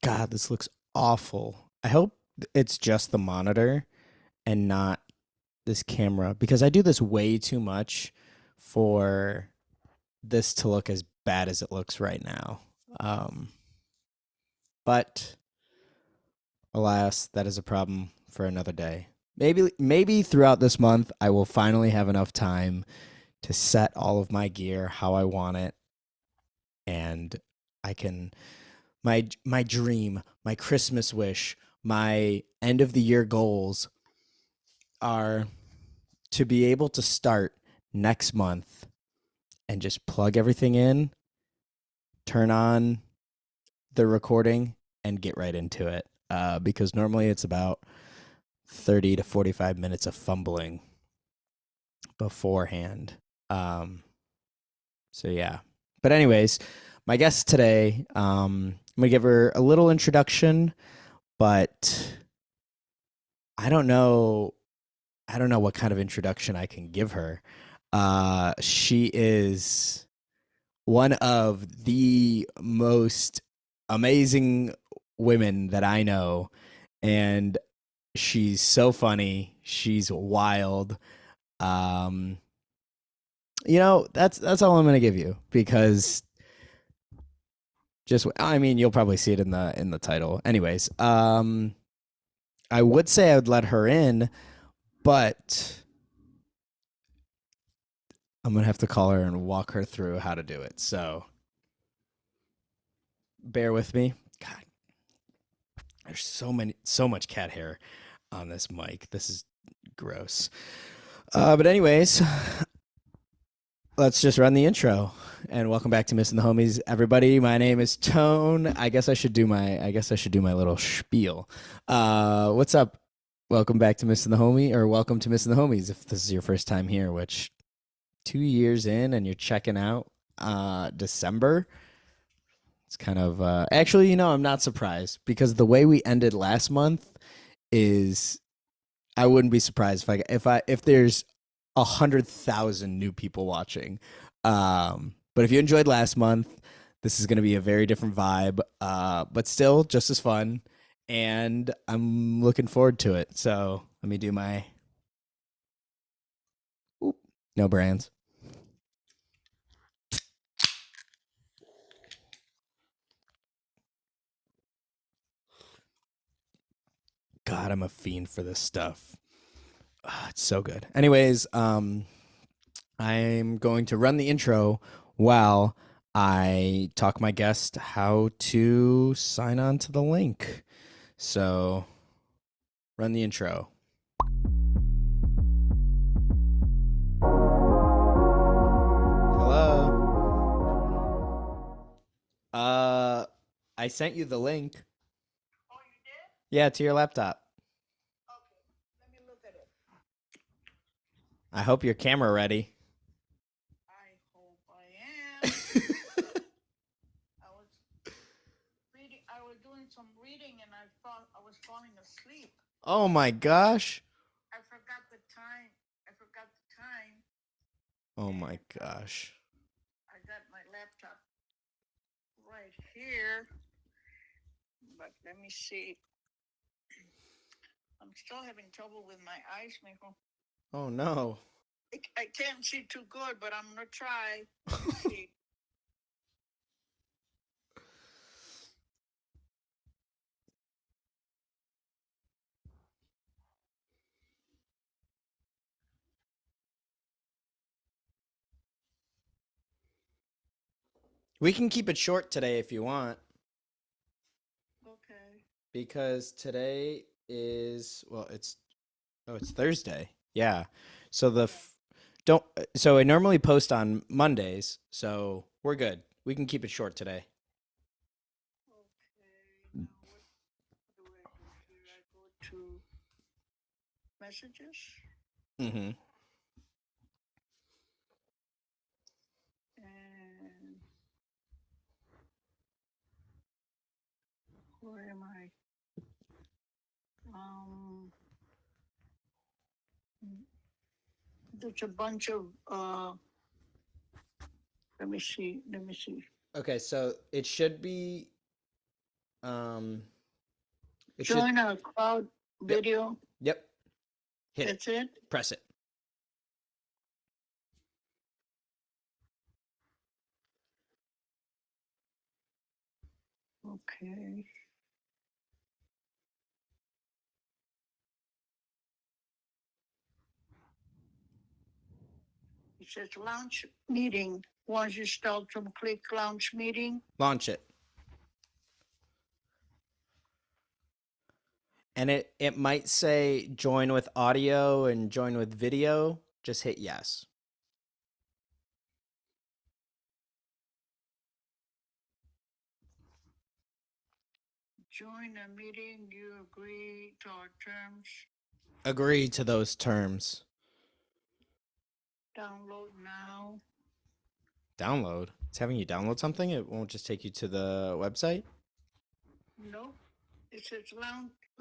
God, this looks awful. I hope it's just the monitor and not this camera because I do this way too much for this to look as bad as it looks right now. Um, but alas, that is a problem for another day. Maybe throughout this month I will finally have enough time to set all of my gear how I want it, and I can my dream, my Christmas wish, my end of the year goals are to be able to start next month and just plug everything in, turn on the recording, and get right into it. Because normally it's about 30 to 45 minutes of fumbling beforehand. Um, so, yeah. But, anyways, my guest today, I'm going to give her a little introduction, but I don't know. I don't know what kind of introduction I can give her. She is one of the most amazing women that I know, and she's so funny. She's wild. Um, that's all I'm gonna give you because just I mean you'll probably see it in the title. Anyways, I would say I would let her in, but I'm gonna have to call her and walk her through how to do it. So bear with me. God, there's so much cat hair on this mic. This is gross. But anyways, let's just run the intro. And welcome back to Missing the Homies, everybody. My name is Tone. I guess I should do my little spiel. What's up? Welcome back to Missing the Homie, or welcome to Missing the Homies if this is your first time here, which 2 years in and you're checking out December. It's kind of actually, I'm not surprised because the way we ended last month is I wouldn't be surprised if there's 100,000 new people watching. But if you enjoyed last month, this is going to be a very different vibe, but still just as fun. And I'm looking forward to it. So let me do my oop, no brands. God, I'm a fiend for this stuff. It's so good. Anyways, I'm going to run the intro while I talk my guest how to sign on to the link. So, run the intro. Hello. I sent you the link. Oh, you did? Yeah, to your laptop. Okay, let me look at it. I hope your camera ready. I hope I am. I was reading. I was doing some reading, and I thought I was falling asleep. Oh my gosh. I forgot the time. I forgot the time. Oh my gosh. I got my laptop right here, but let me see. I'm still having trouble with my eyes, Mijo. Oh no. I can't see too good, but I'm gonna try. Let me see. We can keep it short today if you want. Okay. Because today is it's Thursday. Yeah. So don't so I normally post on Mondays, so we're good. We can keep it short today. Okay. Now what do I do here? I go to messages. Mhm. And where am I? Um, there's a bunch of let me see. Okay, so it should be It should. Join a crowd video. Yep. Hit it. That's it. Press it. Okay. It says launch meeting. Once you start to click launch meeting. Launch it. And it might say join with audio and join with video. Just hit yes. Join a meeting. You agree to our terms. Agree to those terms. Download now. Download. It's having you download something. It won't just take you to the website. Nope. It says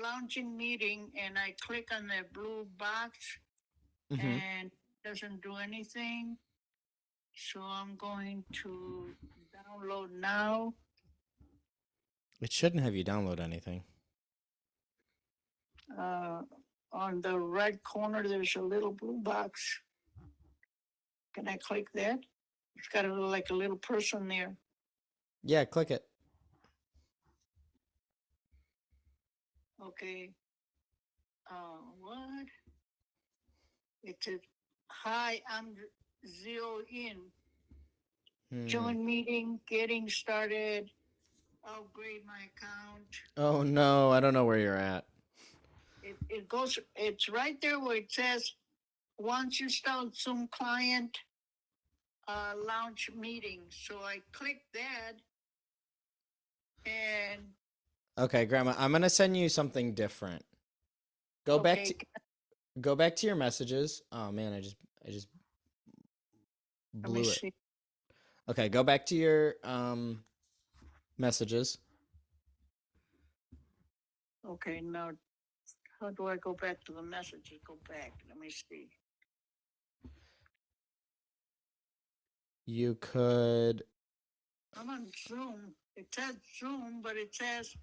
launching meeting, and I click on the blue box, and doesn't do anything. So I'm going to download now. It shouldn't have you download anything. On the right corner, there's a little blue box. Can I click that? It's got like a little person there. Yeah, click it. Okay. What? It says, hi, I'm zero in. Join meeting, getting started. Upgrade my account. Oh no, I don't know where you're at. It goes, it's right there where it says, once you start Zoom client, launch meeting. So I click that, and Okay, Grandma, I'm gonna send you something different. Go back to your messages. Oh man, I just blew it. see. Okay, go back to your messages. Okay, now how do I go back to the messages? Go back. Let me see. You could. I'm on Zoom. It says Zoom, but it says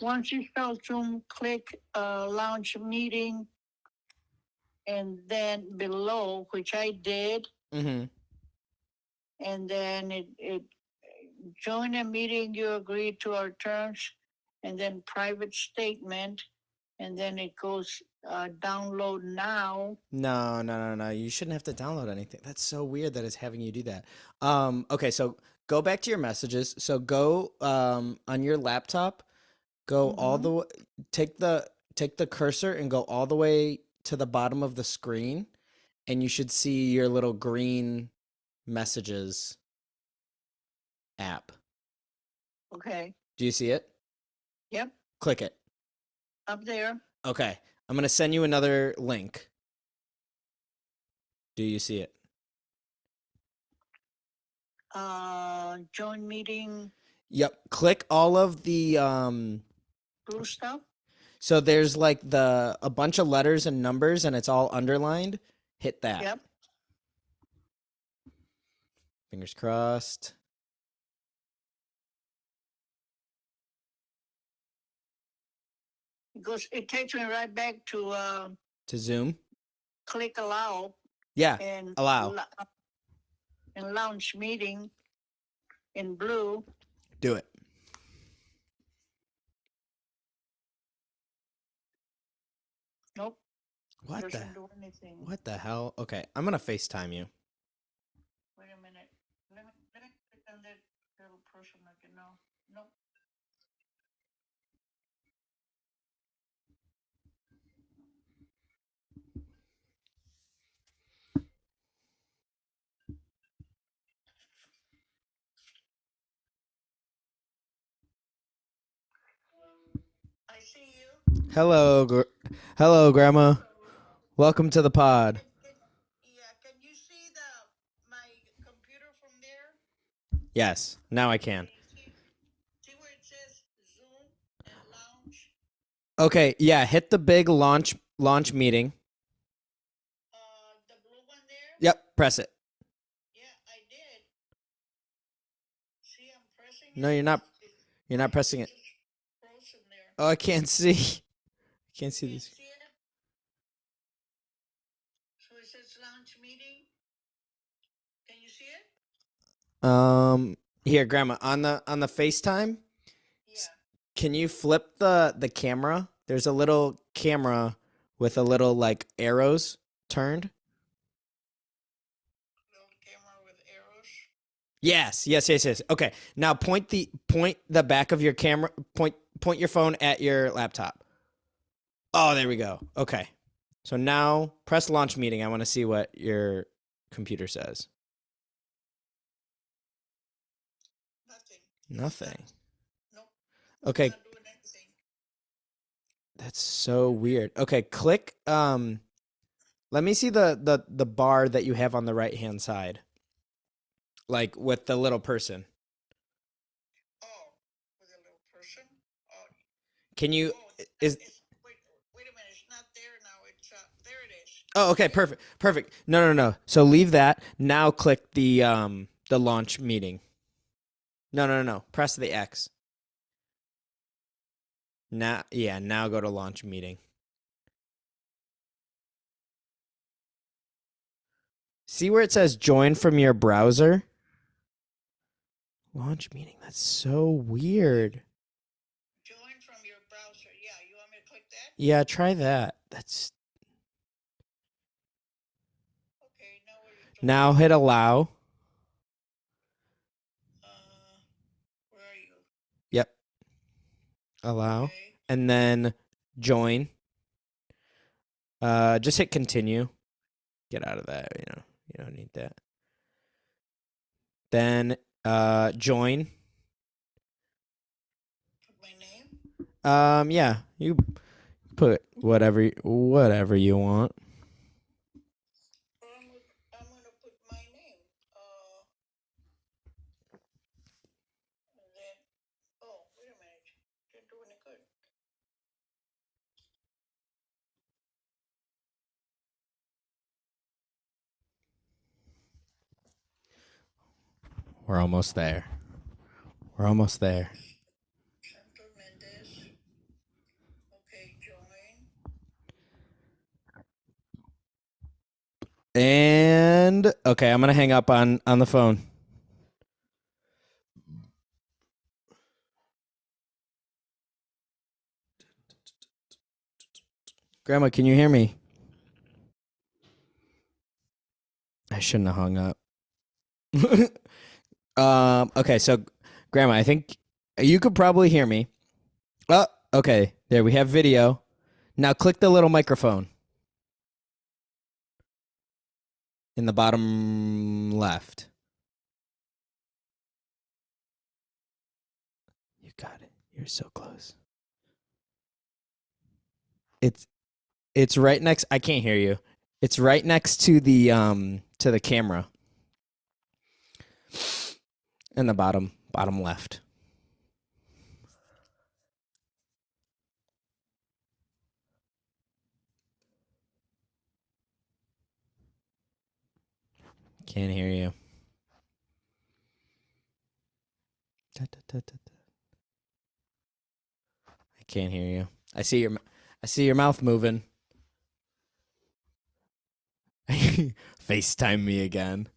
once you start Zoom, click launch meeting, and then below, which I did, and then it join a meeting. You agree to our terms, and then private statement, and then it goes download now. No. You shouldn't have to download anything. That's so weird that it's having you do that. Okay, so go back to your messages. So go on your laptop, go all the way, take the cursor and go all the way to the bottom of the screen, and you should see your little green messages app. Okay. Do you see it? Yep. Click it. Up there. Okay. I'm going to send you another link. Do you see it? Join meeting. Yep. Click all of the blue stuff. So there's like a bunch of letters and numbers and it's all underlined. Hit that. Yep. Fingers crossed. It takes me right back to Zoom. Click allow. Yeah. And allow. And launch meeting in blue. Do it. Nope. What doesn't do anything. What the hell? Okay, I'm gonna FaceTime you. Wait a minute. Let me click on that little person again. No. Nope. I see you. Hello, Grandma. Welcome to the pod. Can you see my computer from there? Yes, now I can. See where it says Zoom and launch? Okay, yeah, hit the big launch meeting. The blue one there? Yep, press it. Yeah, I did. See, I'm pressing it. No, you're not. You're not pressing it. Oh, I can't see. I can't see Can't these. see it? So it says launch meeting. Can you see it? Here, Grandma, on the FaceTime, Yeah. can you flip the camera? There's a little camera with a little like arrows turned. Little camera with arrows. Yes. Okay. Now point the back of your camera, point your phone at your laptop. Oh, there we go. Okay. So now press launch meeting. I want to see what your computer says. Nothing. Nothing. Nope. Okay, Not doing anything. that's so weird. Okay, click let me see the bar that you have on the right-hand side. Like with the little person. Oh, with a little person. Oh, Can you is wait a minute. It's not there now. It's there. It is. Oh, okay, perfect. No. So leave that. Now click the launch meeting. No. Press the X. Now go to launch meeting. See where it says join from your browser? Launch meeting. That's so weird. Join from your browser. Yeah, you want me to click that? Yeah, try that. That's Okay, now what are you doing? now hit allow. Where are you? Yep. Allow. Okay. And then join. Just hit continue. Get out of that, You don't need that. Then join. Put my name. Yeah, you put whatever you want. I'm gonna put my name. And then wait a minute. Didn't do any good. We're almost there. We're almost there. Santos Mendez. Okay, join. And okay, I'm gonna hang up on the phone. Grandma, can you hear me? I shouldn't have hung up. Okay, so Grandma, I think you could probably hear me. Oh, okay. There we have video. Now click the little microphone in the bottom left. You got it. You're so close. It's right next. I can't hear you. It's right next to the camera in the bottom left. Can't hear you. I can't hear you. I see your mouth moving. FaceTime me again.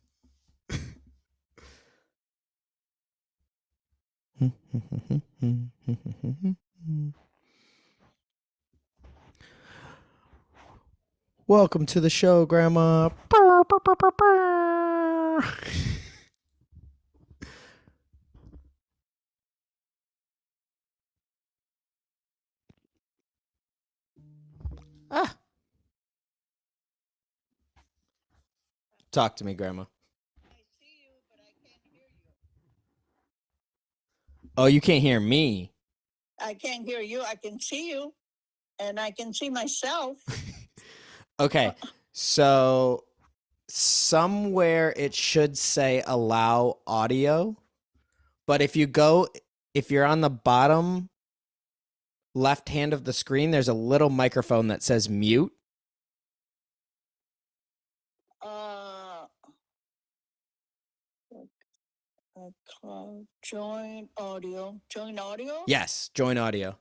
Welcome to the show, Grandma. Ah. Talk to me, Grandma. I see you, but I can't hear you. Oh, you can't hear me. I can't hear you. I can see you, and I can see myself. Okay, so somewhere it should say allow audio, but if you're on the bottom left hand of the screen, there's a little microphone that says mute. Join audio. Join audio. Yes, join audio.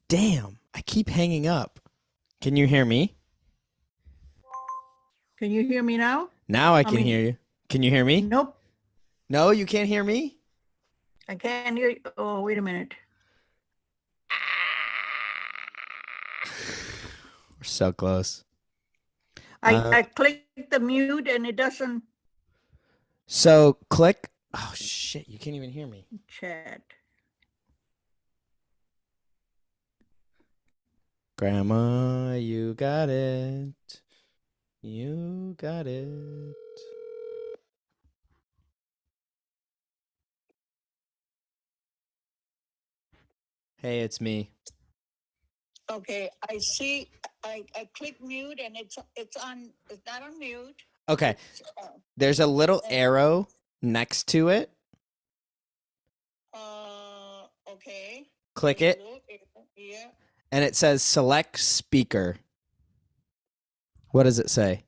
Damn, I keep hanging up. Can you hear me? Can you hear me now? Now I can hear you. Can you hear me? Nope. No, you can't hear me? I can't hear you. Oh, wait a minute. We're so close. I clicked the mute and it doesn't So click. Oh, shit. You can't even hear me. chat. Grandma, you got it. You got it. Hey, it's me. Okay, I see. I click mute and it's on. It's not on mute. Okay. It's, There's a little arrow next to it. okay. Click it. Yeah. And it says select speaker. What does it say?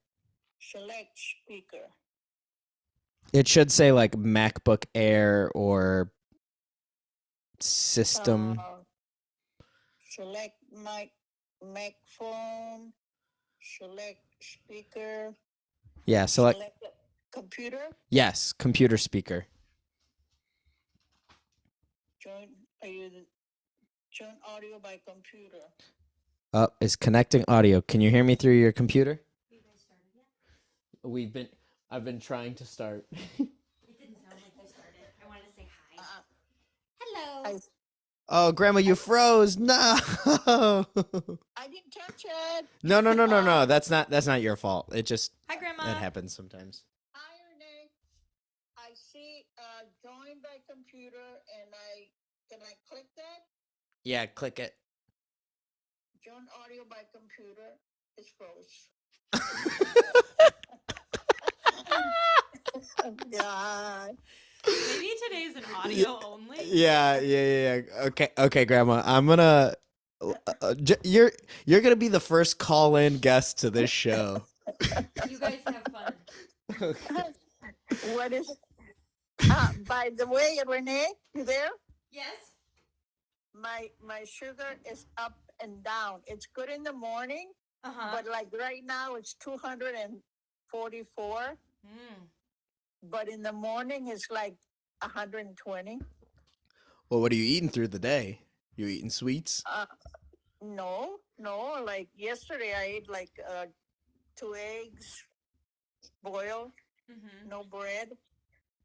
Select speaker. It should say like MacBook Air or system. Select Mac phone. Select speaker. Yeah, select computer. Yes, computer speaker. Join audio by computer. Is connecting audio. Can you hear me through your computer? You guys started yet? I've been trying to start. It didn't sound like you started. I wanted to say hi. Hello. Oh, Grandma, you froze. No. I didn't touch it. No. That's not your fault. It just Hi, Grandma. It happens sometimes. Hi, Renee. I see join by computer and can I click that? Yeah, click it. Join audio by computer. It's froze. Oh, God. Maybe today's an audio only. Yeah. Okay, Grandma. I'm gonna. You're gonna be the first call-in guest to this show. You guys have fun. Okay. What is? By the way, Renee, you there? Yes. My sugar is up and down. It's good in the morning, but like right now it's 244. But in the morning it's like 120. Well, what are you eating through the day? You eating sweets? No. Like yesterday, I ate like 2 eggs boiled, no bread,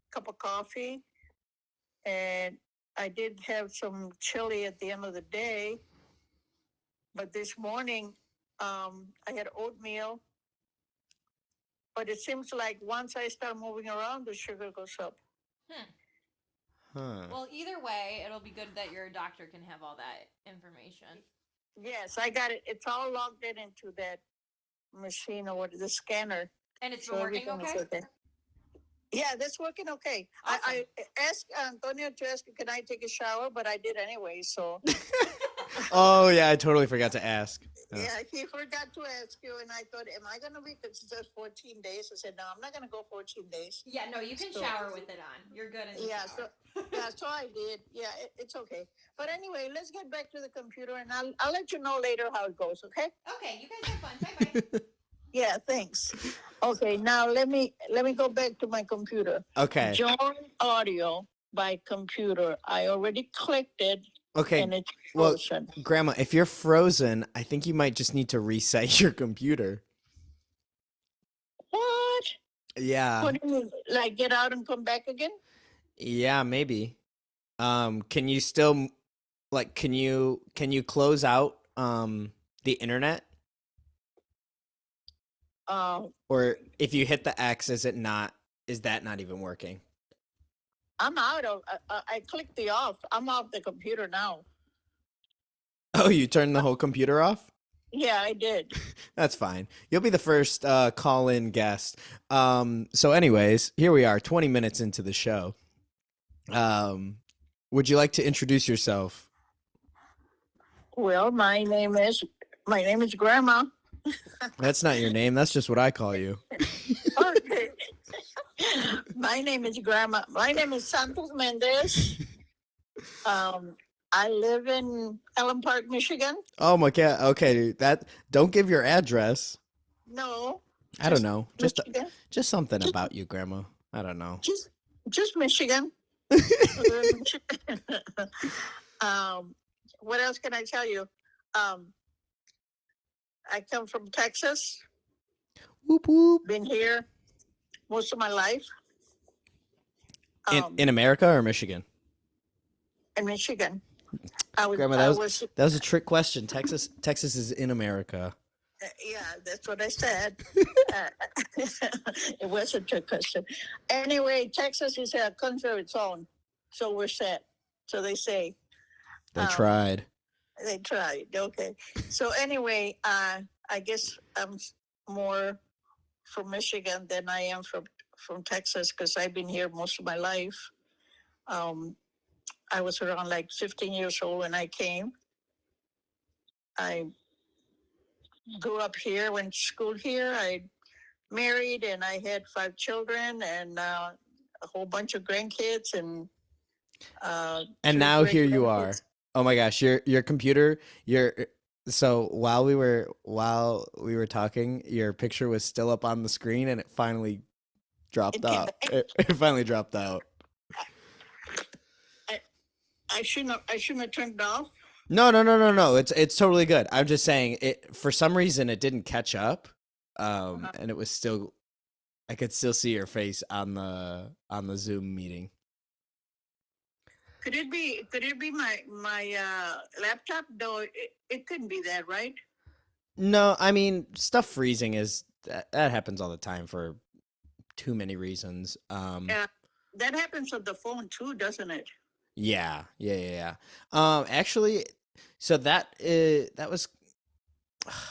cup of coffee, and I did have some chili at the end of the day. But this morning, I had oatmeal. But it seems like once I start moving around, the sugar goes up. Huh. Well, either way, it'll be good that your doctor can have all that information. Yes, I got it. It's all logged into that machine or the scanner. And it's been working okay? Yeah, that's working okay. Awesome. I asked Antonio to ask, can I take a shower? But I did anyway, so. Oh, yeah, I totally forgot to ask. Yeah, he forgot to ask you, and I thought, am I going to be, because it says 14 days. I said, no, I'm not going to go 14 days. Yeah, no, you can shower with it on. You're good in the shower. So I did. Yeah, it's okay. But anyway, let's get back to the computer, and I'll let you know later how it goes, okay? Okay, you guys have fun. Bye-bye. Yeah, thanks. Okay, now let me go back to my computer. Okay. Join audio by computer. I already clicked it. Okay. And it's frozen. Well, Grandma, if you're frozen, I think you might just need to reset your computer. What? Yeah. What do you mean? Like get out and come back again? Yeah, maybe. Can you still can you close out the internet? Or if you hit the X, is that not even working? I'm out of I clicked the off. I'm off the computer now. Oh, you turned the whole computer off? Yeah, I did. That's fine. You'll be the first call-in guest. So anyways, here we are, 20 minutes into the show. Would you like to introduce yourself? Well, my name is Grandma. That's not your name. That's just what I call you. Okay. My name is Grandma. My name is Santos Mendez. I live in Ellen Park, Michigan. Oh my god. Okay, that don't give your address. No, I don't just know. Michigan. Just something Just, about you, Grandma. I don't know. just Michigan. I live in Michigan. um, what else can I tell you? Um, I come from Texas. Whoop whoop. Been here most of my life. In America or Michigan? In Michigan. Grandma, I was that was a trick question. Texas is in America. yeah, that's what I said. It was a trick question. Anyway, Texas is a country of its own, so we're set. So they say. They tried. They tried. Okay. So anyway, I guess I'm more from Michigan than I am from Texas because I've been here most of my life. Um, I was around like 15 years old when I came. I grew up here, went to school here. I married and I had 5 children and a whole bunch of grandkids and And 3 now great here you grandkids. are. Oh my gosh, your computer, your so while we were talking, your picture was still up on the screen and it finally dropped It came out. back. It finally dropped out. I shouldn't have turned it off. No. It's totally good. I'm just saying it for some reason it didn't catch up. And it was still I could still see your face on the Zoom meeting. Could it be my laptop? No, it couldn't be that, right? No, I mean stuff freezing is that happens all the time for too many reasons. That happens on the phone too, doesn't it? Yeah. Actually, so that was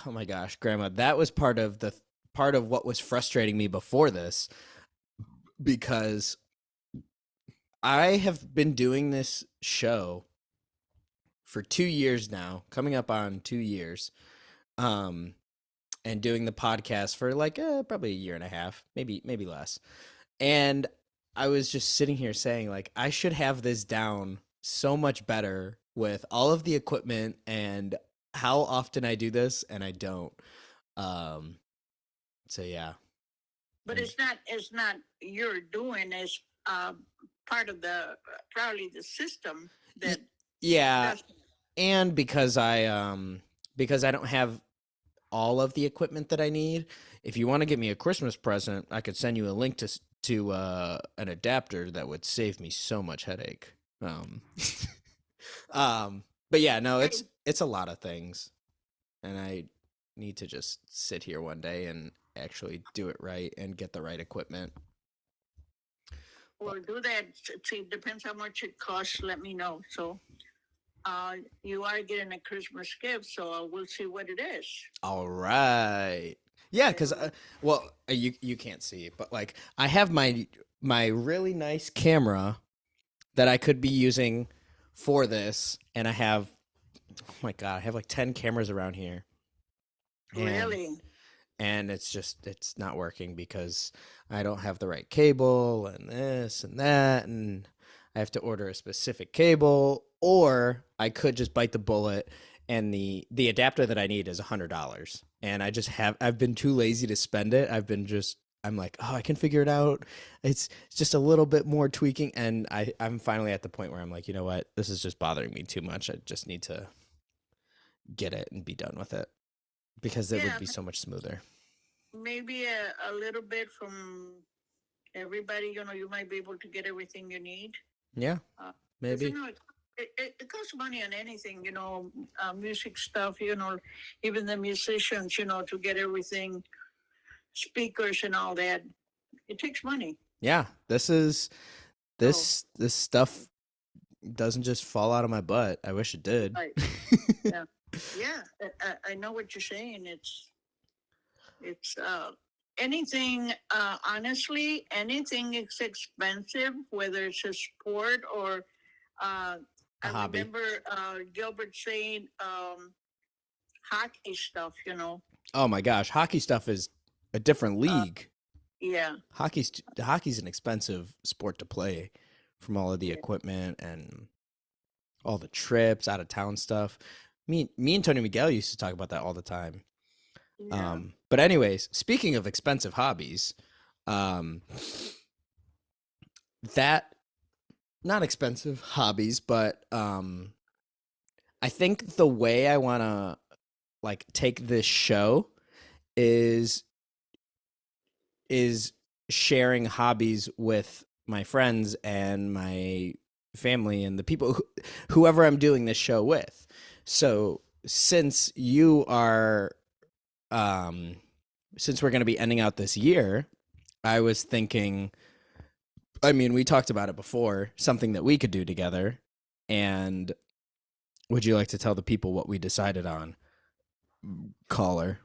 oh my gosh, Grandma, that was part of what was frustrating me before this because I have been doing this show for 2 years now, coming up on 2 years, and doing the podcast for like probably a year and a half, maybe less. And I was just sitting here saying like I should have this down so much better with all of the equipment and how often I do this, and I don't. Um, so yeah. But And it's not you're doing. It's part of the probably the system that yeah, does. and because I don't have all of the equipment that I need. If you want to get me a Christmas present, I could send you a link to an adapter that would save me so much headache. But yeah, no, it's a lot of things, and I need to just sit here one day and actually do it right and get the right equipment. Or do that. See, it depends how much it costs. Let me know. So you are getting a Christmas gift, so we'll see what it is. All right. Yeah, because well, you can't see, but like I have my really nice camera that I could be using for this, and I have oh my god, I have like 10 cameras around here. And, Really? and it's not working because I don't have the right cable and this and that, and I have to order a specific cable, or I could just bite the bullet and the adapter that I need is $100, and I've been too lazy to spend it. I'm like, oh, I can figure it out. It's just a little bit more tweaking, and I'm finally at the point where I'm like, you know what, this is just bothering me too much. I just need to get it and be done with it because it would be so much smoother. Maybe a little bit from everybody. You might be able to get everything you need. Yeah, maybe. It costs money on anything, music stuff, even the musicians, to get everything, speakers and all that. It takes money. Yeah, this stuff doesn't just fall out of my butt. I wish it did. Right. Yeah. Yeah. I know what you're saying. It's anything, honestly, anything is expensive, whether it's a sport or, I hobby. remember Gilbert saying hockey stuff, Oh my gosh, hockey stuff is a different league. Yeah. Hockey's an expensive sport to play from all of the equipment and all the trips, out of town stuff. Me and Tony Miguel used to talk about that all the time. Yeah. But anyways, speaking of expensive hobbies, um, that not expensive hobbies, but I think the way I want to like take this show is is sharing hobbies with my friends and my family and the people whoever I'm doing this show with. So since you are um since we're going to be ending out this year, I was thinking, I mean, we talked about it before, something that we could do together. And would you like to tell the people what we decided on, caller?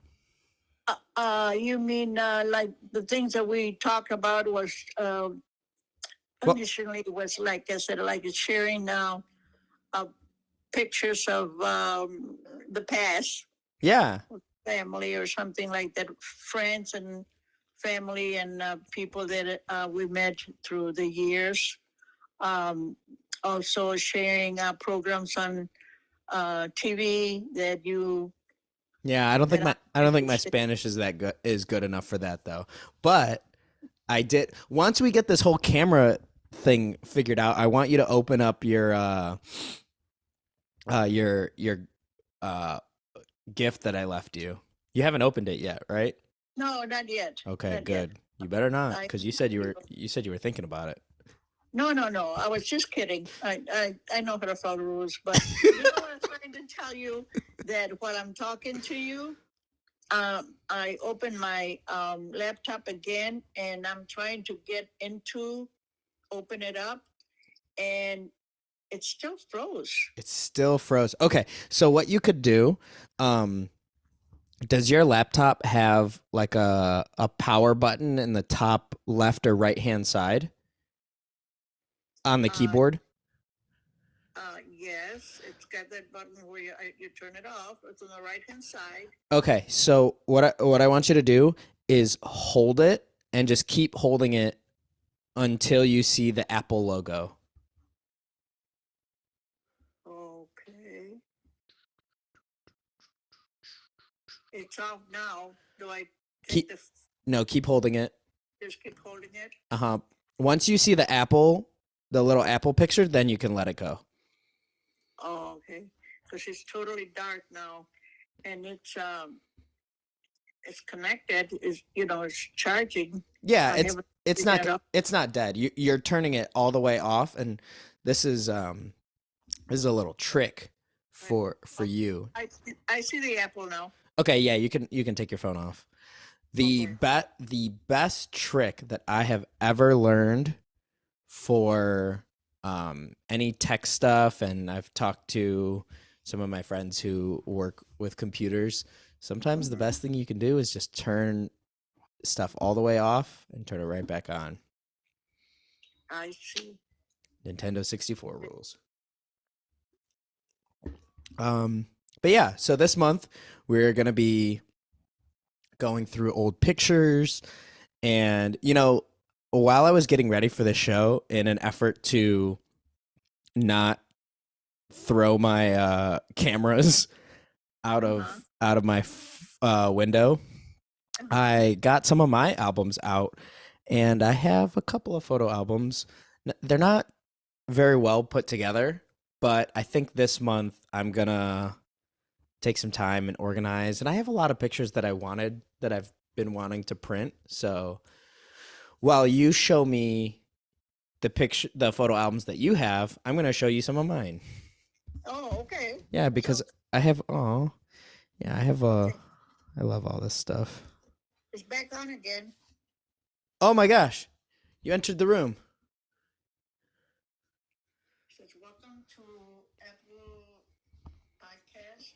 You mean like the things that we talked about was Well, initially was like I said, like sharing uh, pictures of the past yeah. family or something like that, friends and family and people that we met through the years. Um, Also sharing programs on TV that you Yeah, that I'm I don't think my interested. Spanish is good enough for that though. But I did once we get this whole camera thing figured out, I want you to open up your uh gift that I left you. You haven't opened it yet, right? No, not yet, Okay, not yet. good. You better not, I because you said you were thinking about it. No, no, no. I was just kidding. I know how to follow rules, but you know what I'm trying to tell you that while I'm talking to you, I open my laptop again and I'm trying to get into open it up and it still froze. It's still froze. Okay, so what you could do, um, does your laptop have like a power button in the top left or right hand side on the Uh, keyboard? yes, it's got that button where you turn it off. It's on the right hand side. Okay, so what I want you to do is hold it and just keep holding it until you see the Apple logo. Okay, it's off now. Do I take Keep no, keep holding it. just keep holding it? Uh-huh. Once you see the Apple, the little Apple picture, then you can let it go. Oh, okay. Because it's totally dark now, and it's connected. Is it's charging. Yeah, I haven't taken it up. it's not dead. You're turning it all the way off, and this is um this is a little trick for Oh, you. I see the apple now. Okay, yeah, you can take your phone off. Okay. The best trick that I have ever learned for any tech stuff, and I've talked to some of my friends who work with computers. Sometimes the Mhm. best thing you can do is just turn stuff all the way off and turn it right back on. I see. Nintendo 64 rules. But yeah, so this month we're gonna be going through old pictures, and while I was getting ready for the show, in an effort to not throw my cameras Uh-huh. out of my window, Uh-huh. I got some of my albums out, and I have a couple of photo albums. They're not very well put together, but I think this month I'm gonna take some time and organize. And I have a lot of pictures that I've been wanting to print. So while you show me the photo albums that you have, I'm gonna show you some of mine. Oh, okay. Yeah, So because I have yeah, I have okay, I love all this stuff. it's back on again. Oh my gosh, you entered the room. It says welcome to Apple Podcast.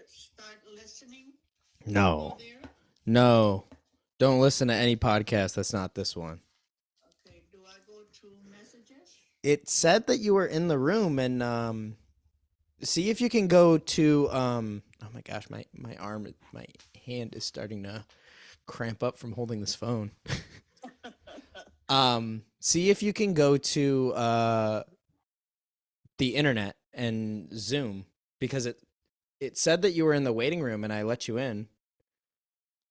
Start listening. Do I go No, there? no, don't listen to any podcast that's not this one. Okay. Do I go to messages? It said that you were in the room, and see if you can go to oh my gosh, my hand is starting to cramp up from holding this phone. See if you can go to the internet and Zoom because it said that you were in the waiting room and I let you in.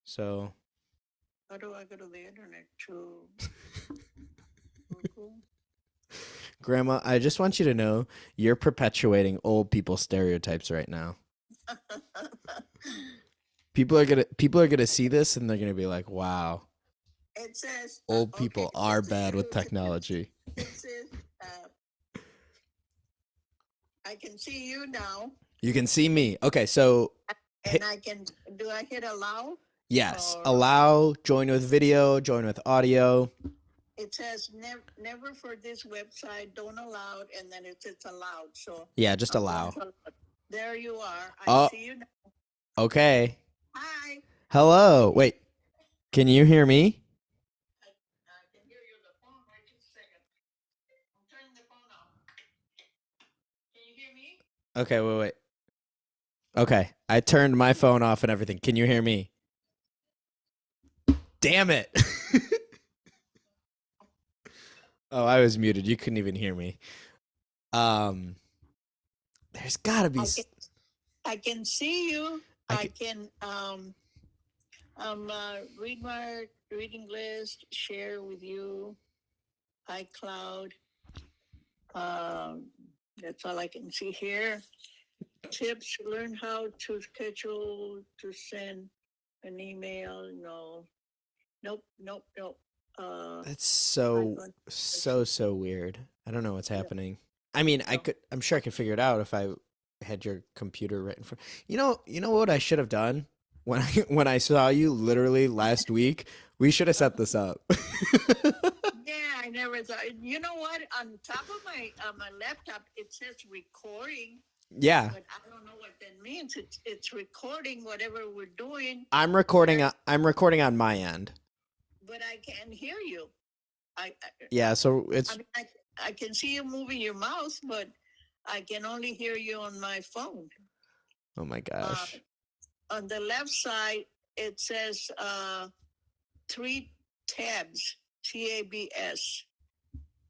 So How do I go to the internet to Google? Grandma, I just want you to know you're perpetuating old people stereotypes right now. People are gonna see this and they're gonna be like, "Wow, It says old okay, people it are says bad with it technology." says I can see you now, You can see me. Okay, so and I can. Do I hit allow? yes, Or allow, join with video, join with audio. it says never for this website, don't allow, and then it says allowed. So Yeah, just I'm going allow. to allowed. There you are. I Oh, see you now. okay. Hi. Hello. Wait, can you hear me? I can hear you on the phone. Wait just a second. I'm turning the phone off. Can you hear me? Okay, wait. Okay, I turned my phone off and everything. Can you hear me? Damn it. Oh, I was muted. You couldn't even hear me. Um, there's got to be I can see you. I I can read my reading list, share with you, iCloud. That's all I can see here. Tips: learn how to schedule to send an email. No, nope. That's so weird. I don't know what's happening. I mean, I'm sure I could figure it out if I had your computer right in front. You know what I should have done when I saw you literally last week? We should have set this up. Yeah, I never thought. You know what? On top of my laptop, it says recording. Yeah. But I don't know what that means. It's recording whatever we're doing. I'm recording on my end. But I can't hear you. Yeah, so it's I mean, I can see you moving your mouse, but I can only hear you on my phone. oh my gosh. On the left side, it says 3 tabs, TABS.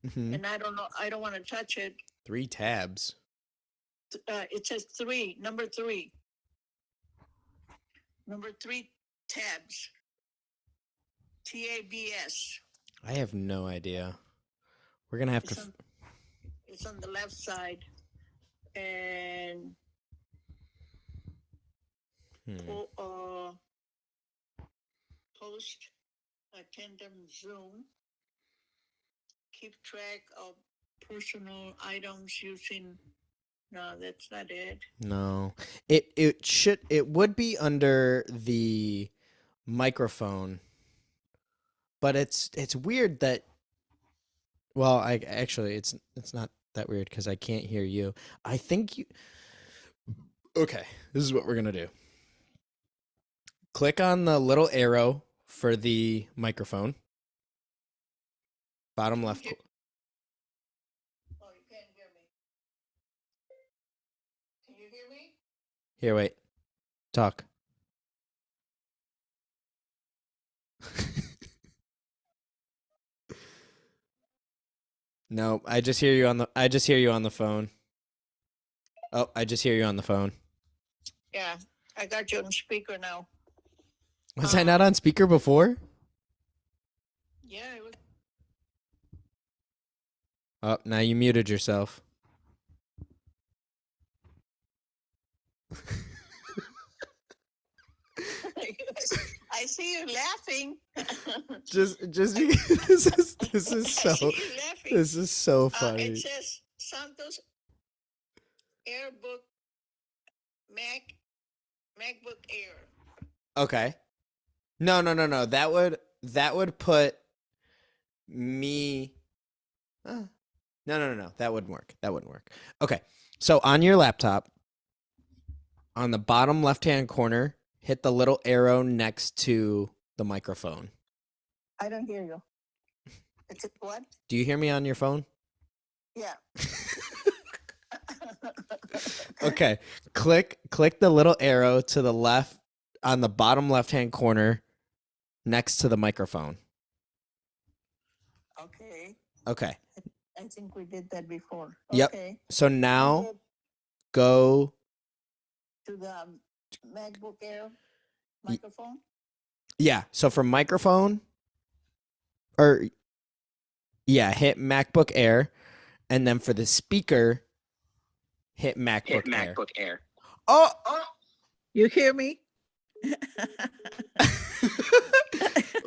Mhm. And I don't know. I don't want to touch it. 3 tabs. It says 3, number 3. Number 3 tabs. TABS. I have no idea. We're gonna have to. It's on the left side, and post, attendance, Zoom. Keep track of personal items using. No, that's not it. No, it would be under the microphone, but it's weird that. Well, I actually it's not that weird because I can't hear you. I think you. Okay, this is what we're gonna do. Click on the little arrow for the microphone. Bottom left. Oh, you can't hear me. Can you hear me? Here, wait. Talk. No, I just hear you on the phone. Oh, I just hear you on the phone. Yeah, I got you on speaker now. Was I not on speaker before? Yeah, it was. Oh, now you muted yourself. I see you laughing. just because this is I so see you laughing. this is so funny. It says Santos AirBook MacBook Air. Okay. No. That would put me. No. That wouldn't work. Okay. So on your laptop, on the bottom left-hand corner, hit the little arrow next to the microphone. I don't hear you. It's what? Do you hear me on your phone? Yeah. Okay. Click the little arrow to the left on the bottom left-hand corner next to the microphone. Okay. Okay. I think we did that before. Yep. Okay. So now Get go. to the MacBook Air microphone. Yeah. So for microphone, or yeah, hit MacBook Air, and then for the speaker, hit MacBook Air. Oh. You hear me?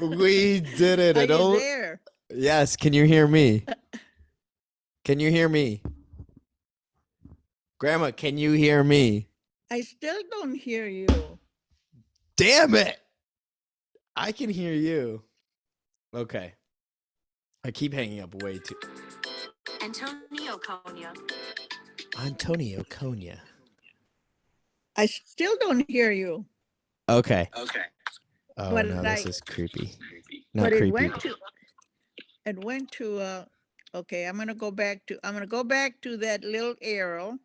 We did it. Are you there? Yes. Can you hear me? Can you hear me? Grandma, can you hear me? I still don't hear you. Damn it. I can hear you. Okay. I keep hanging up way too. Antonio Konya. Antonio Konya. I still don't hear you. Okay. Oh But no, this is creepy. Not But it creepy. went to okay, I'm gonna go back to that little arrow.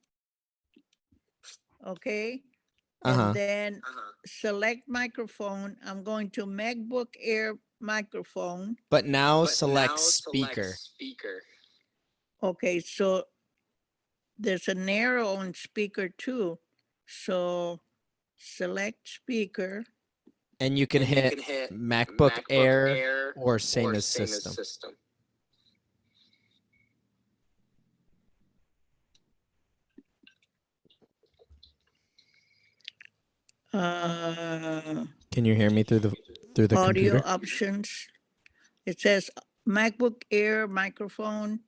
Okay. Uh-huh. And then select microphone. I'm going to MacBook Air microphone. But now select speaker. Okay, so there's an arrow on speaker too. So select speaker. And you can hit MacBook Air or same as system. Can you hear me through the Audio computer? options. It says MacBook Air microphone,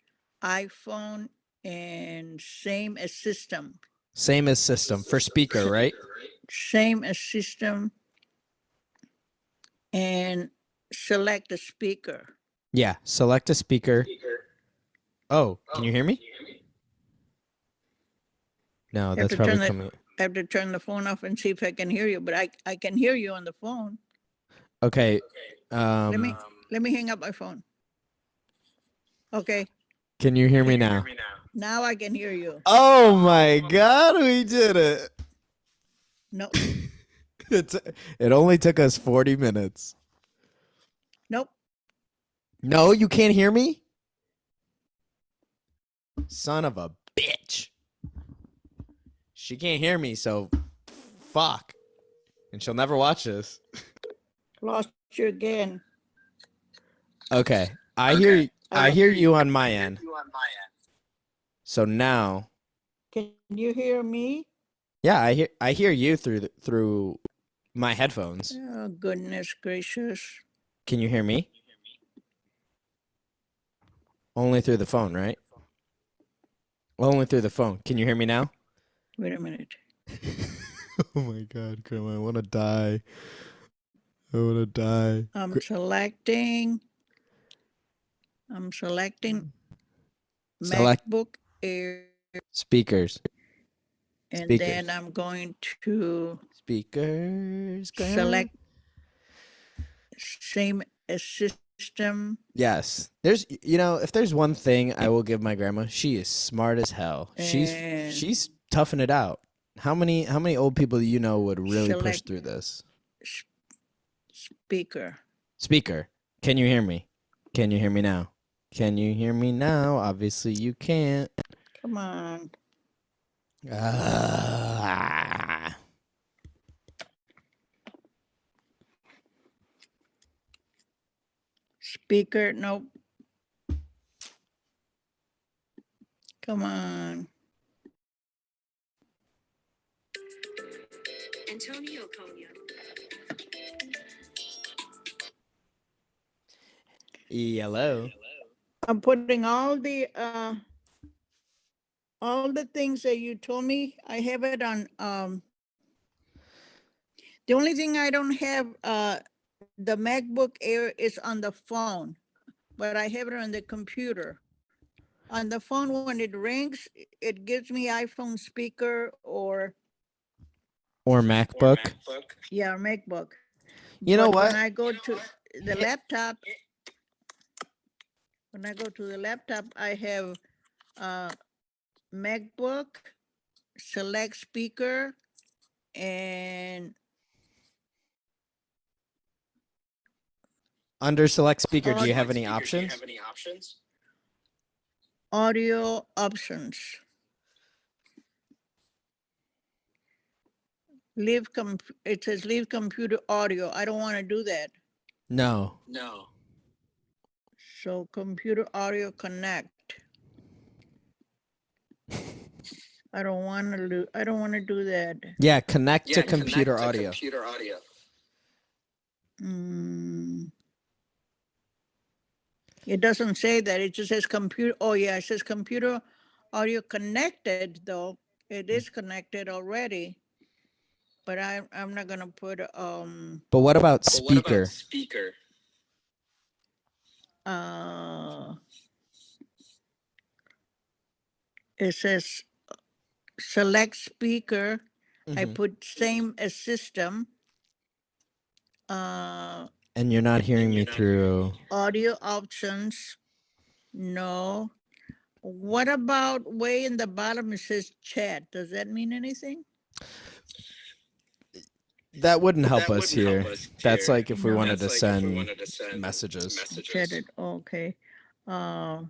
iPhone, and same as system. Same as system for speaker, right? Same as system. And select the speaker. Yeah, select a speaker. Oh, can you hear me? No, that's probably coming. I have to turn the phone off and see if I can hear you, but I can hear you on the phone. Okay. Let me hang up my phone. Okay. Can you hear me now? Now I can hear you. Oh my God, we did it. No, It only took us 40 minutes. nope. No, you can't hear me? Son of a bitch. She can't hear me, so fuck. And she'll never watch this. Lost you again. Okay. I hear you on my end. So now, Can you hear me? yeah, I hear you through my headphones. Oh, goodness gracious. Can you hear me? Only through the phone, right? Only through the phone. Can you hear me now? Wait a minute. Oh my God, Grandma, I want to die. I want to die. I'm selecting Select MacBook Air, speakers. and Speakers. then I'm going to Speakers. Grandma. select same as system. Yes. If there's one thing I will give my grandma, she is smart as hell. And She's toughing it out. How many old people do you know would really push select through this? speaker. Speaker. Can you hear me? Can you hear me now? Can you hear me now? Obviously you can't. Come on. Speaker, nope. Come on. Antonio Konya. Hello. I'm putting all the things that you told me. I have it on the only thing I don't have the MacBook Air is on the phone, but I have it on the computer. On the phone, when it rings, it gives me iPhone speaker or MacBook. yeah, MacBook. You know what? When I go to the laptop, I have MacBook, select speaker, and Under select speaker, do you have any options? Audio options. It says leave computer audio. I don't want to do that. No. So computer audio connect. I don't want to do that. Yeah, connect to computer audio. It doesn't say that. It just says computer. Oh yeah, it says computer audio connected though. It is connected already. But I'm not gonna put But what about speaker? It says select speaker. I Mhm. put same as system. And you're not hearing me through. Audio options. No. What about way in the bottom? It says chat. Does that mean anything? That wouldn't help us here. That's like if we wanted to send messages. Chatted. Okay. Audio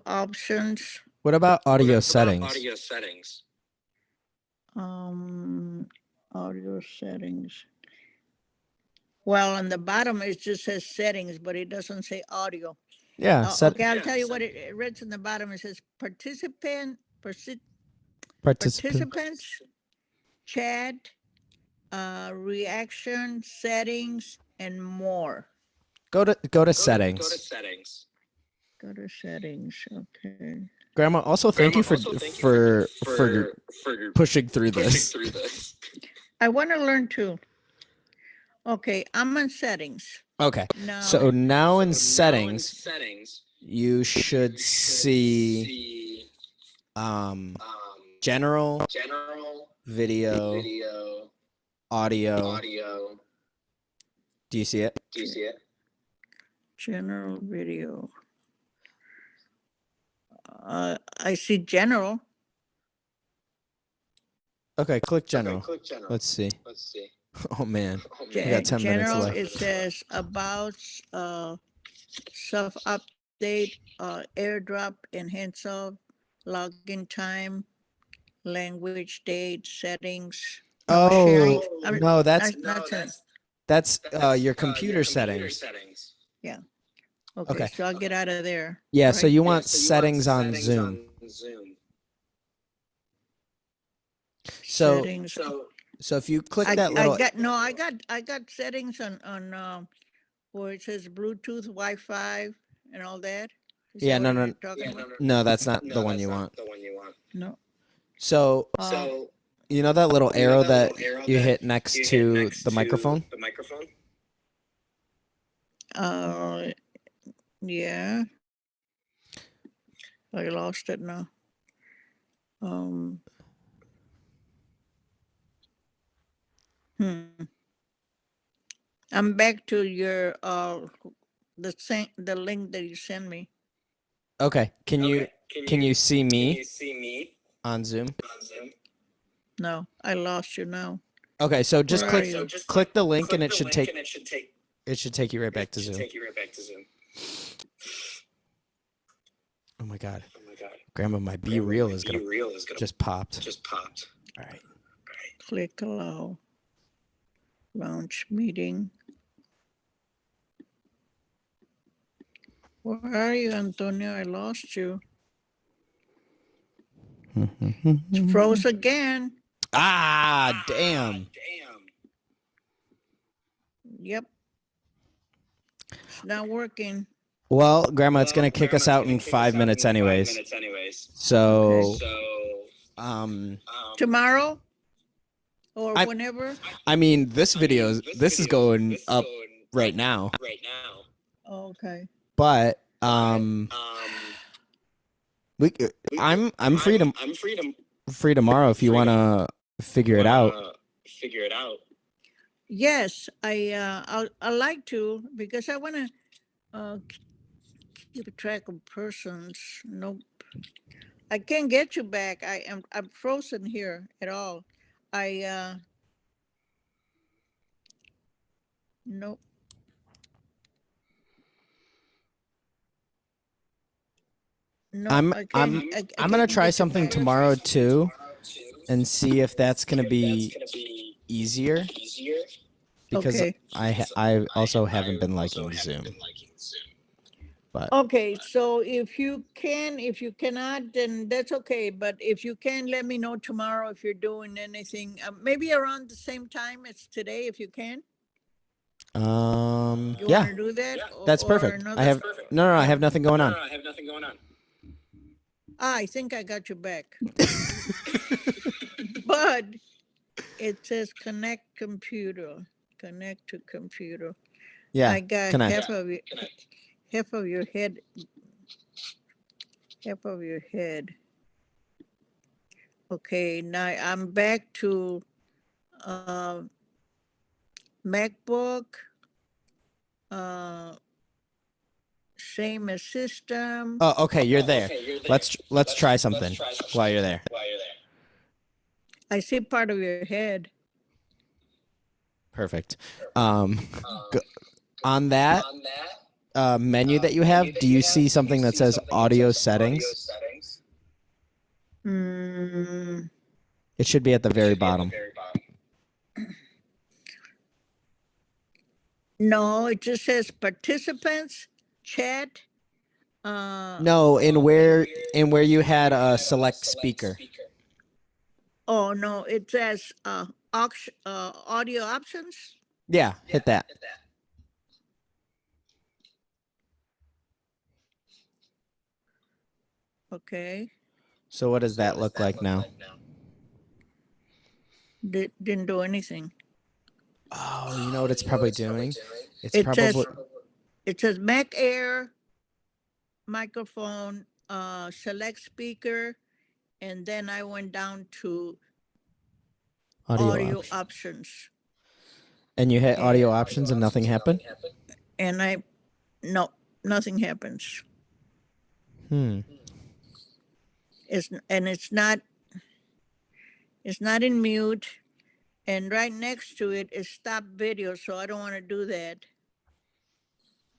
options. What about audio settings? Audio settings. Well, on the bottom it just says settings, but it doesn't say audio. Yeah, Okay, I'll tell you what it reads in the bottom. It says participants, chat, reaction, settings, and more. Go to settings. Go to settings. Okay. Grandma, also thank you for pushing through this. I want to learn too. Okay, I'm on settings. Okay. Now, So now in settings, you should see general, video, audio. Do you see it? General video. I see general. Okay, click general. Let's see. Oh man, we got 10 minutes General, left. it says about self update, airdrop, enhance of, login time, language, date, settings. Oh sharing. no, that's your your computer settings. Yeah. Okay, Okay. so I'll get out of there. Yeah, so you want settings on Zoom. So Settings. so if you click that little, I got settings on where it says Bluetooth, Wi-Fi, and all that. Is yeah, that no, what no, you're talking about? no, that's not the one you want. No. So you know that little arrow that you hit next to the microphone? Yeah. I lost it now. I'm back to your the link that you sent me. Okay. Can you see me on Zoom? No, I lost you now. Okay, so just Where are you? click the link and it should take you right back to Zoom. Oh my god. Grandma, my Be Real is gonna just popped. All right. Click allow. Launch meeting. Where are you, Antonio? I lost you. It's froze again. Ah, damn. Yep. It's not working. Well, Grandma, it's gonna kick us out in 5 minutes anyways. So, Tomorrow or whenever. I mean, this is going up right now. Okay. But I'm free tomorrow if you want to figure it out. Yes, I like to because I want to keep track of persons. Nope. I can't get you back. I'm frozen here at all. Nope. No, I'm I I'm can't. I I'm gonna can't try get you something back. tomorrow too, and see if that's gonna be easier because Okay. I also haven't been liking Zoom. But Okay, so if you can, if you cannot, then that's okay. But if you can, let me know tomorrow if you're doing anything. Maybe around the same time as today, if you can. You want yeah, to do that, that's or perfect. I another? have no, I Oh, have nothing going on. I think I got you back. But it says connect computer, connect to computer. Yeah, I got connect. half of your head, half of your head. Okay, now I'm back to uh, MacBook, uh, same as system. Oh, okay, you're there. Let's try something while you're there. I see part of your head. Perfect. Go, on that menu that you have, do you see something that says audio settings? Mm, It should be at the very bottom. no, it just says participants, chat. No, in where you had a select speaker. Oh no, it says audio options. Yeah, hit that. Okay, So what does that look like now? didn't do anything. Oh, you know what it's probably doing? It's It says probably Mac Air microphone, select speaker, and then I went down to audio audio option. options, And you hit and audio options and nothing happened? I no, nothing happens. Hmm. It's not in mute, and right next to it is stop video, so I don't want to do that.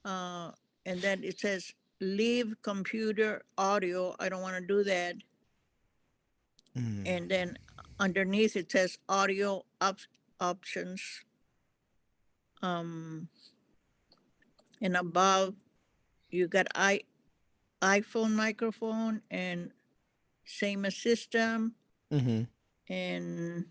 And then it says leave computer audio. I don't want to do that. And then underneath it says audio options. And above you got iPhone microphone and same as system Mm-hmm. and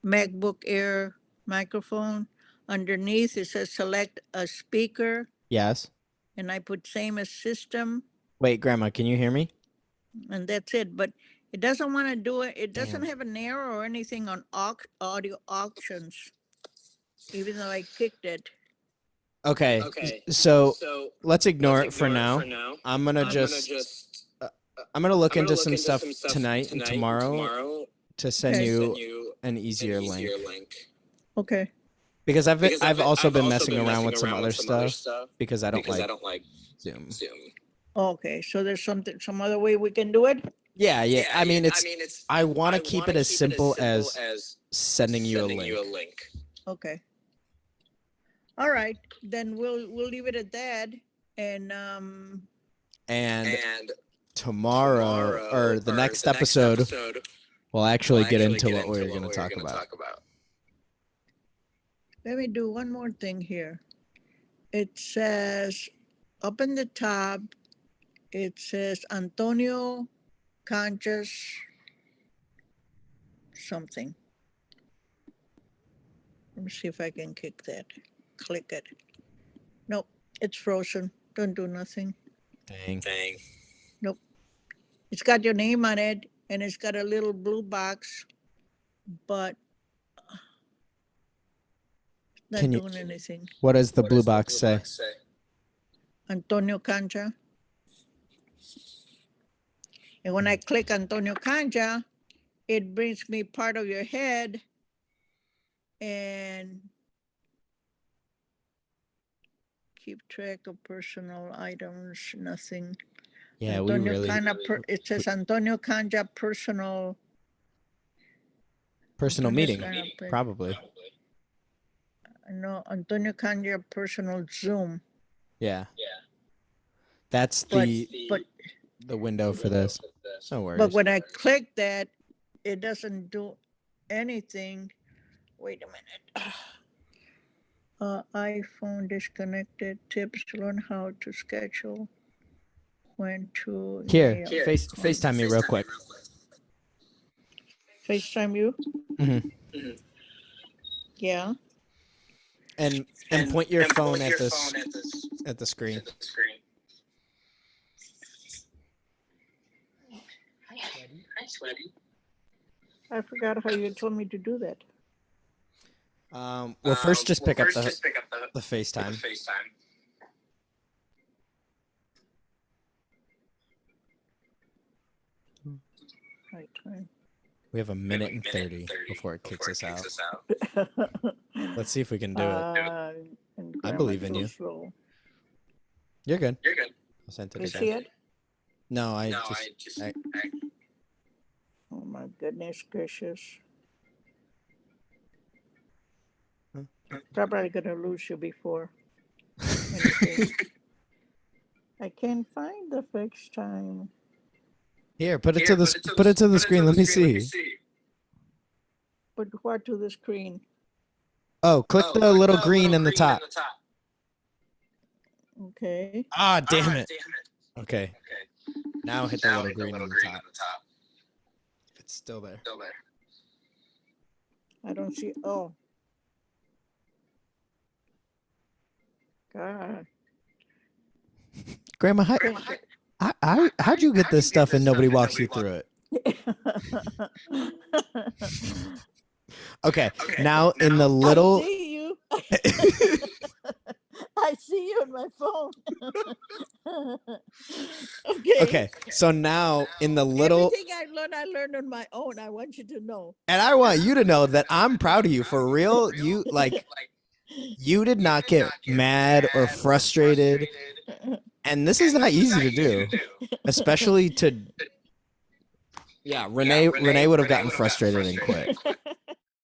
MacBook Air microphone. Underneath it says select a speaker, Yes. and I put same as system, Wait, Grandma, can you hear me? and that's it. But it doesn't want to do it. It doesn't Damn. have an arrow or anything on audio options, even though I clicked it. Okay. So let's ignore it for now. I'm gonna I'm gonna look into some stuff tonight and tomorrow to send Okay. you an easier link. Okay. Because I've also been messing around with some other stuff because I don't like Zoom. Okay. So there's some other way we can do it. Yeah, yeah. I mean, I want to keep it as simple as sending you a link. Okay. All right. Then we'll leave it at that. And And tomorrow or the next episode, we'll actually get into what we're going to talk about. let me do one more thing here. It says up in the top, it says Antonio Conchas something. Let me see if I can click it. Nope, it's frozen. Don't do nothing. Dang. Nope. It's got your name on it and it's got a little blue box, but not Can you? doing anything. What does the blue box say? Antonio Concha. And when I click Antonio Concha, it brings me part of your head and keep track of personal items, nothing. Yeah, Antonio Canja, it says Antonio Canja personal personal meeting, Canja, probably. no, Antonio Canja personal Zoom. Yeah. That's but the window for this. No worries. but when I click that, it doesn't do anything. Wait a minute. iPhone disconnected. Tips to learn how to schedule when to Here, mail. FaceTime me real quick. FaceTime you? Mhm. Yeah. And point your phone at the screen. Hi, Sweaty. I forgot how you told me to do that. Well, first just pick up the FaceTime. Right time. We have a minute and 30 before it kicks us out. Let's see if we can do it. I believe in you. Slow. You're good. You're good. I'll send it You again. see it? No, I just. Oh my goodness gracious. Probably gonna lose you before. anything. I can't find the fixed time. Here, put it to the screen. Let me see. But what to the screen? Oh, click the little green in the top. Okay. Ah, damn it. Okay. Now hit the little green on the top. It's still there. I don't see. Oh. God. Grandma, how'd you get this stuff and nobody walks you through it? Okay, now in the little. I see you. I see you on my phone. Okay, so now in the little. Everything I learned on my own. I want you to know. And I want you to know that I'm proud of you for real. You you did not get mad or frustrated. And this is not easy to do, especially to. Yeah, Renee would have gotten frustrated and quit.